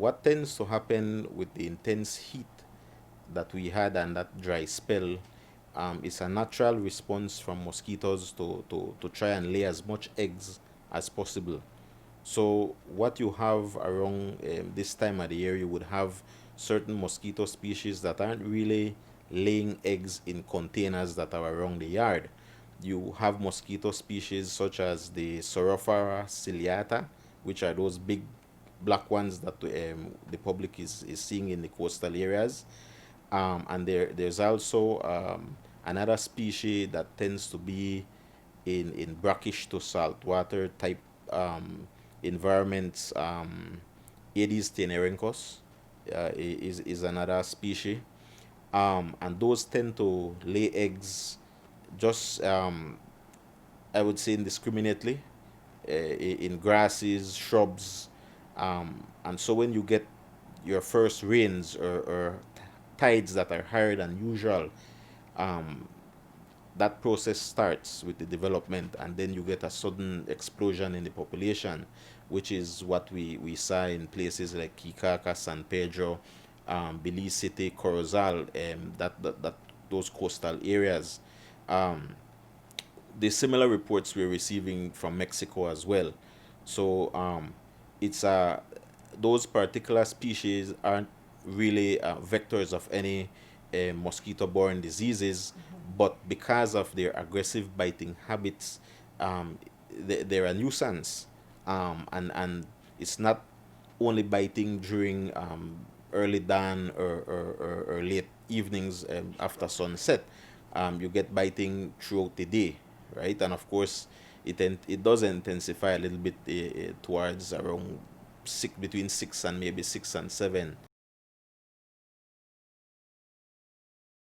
what tends to happen with the intense heat that we had and that dry spell is a natural response from mosquitoes to try and lay as much eggs as possible. So what you have around this time of the year, you would have certain mosquito species that aren't really laying eggs in containers that are around the yard. You have mosquito species such as the Sorophora ciliata, which are those big black ones that the public is seeing in the coastal areas. And there's also another species that tends to be in brackish to saltwater type environments. Aedes tenerencus is another species, and those tend to lay eggs just I would say indiscriminately in grasses, shrubs, and so when you get your first rains or tides that are higher than usual, um, that process starts with the development, and then you get a sudden explosion in the population, which is what we saw in places like Kikaka, San Pedro, Belize City, Corozal, that those coastal areas. Um, the similar reports we're receiving from Mexico as well. So it's those particular species aren't really vectors of any mosquito-borne diseases, but because of their aggressive biting habits, they're a nuisance, and it's not only biting during early dawn or late evenings after sunset. You get biting throughout the day, right? And of course, it does intensify a little bit towards around between 6 and maybe 6 and 7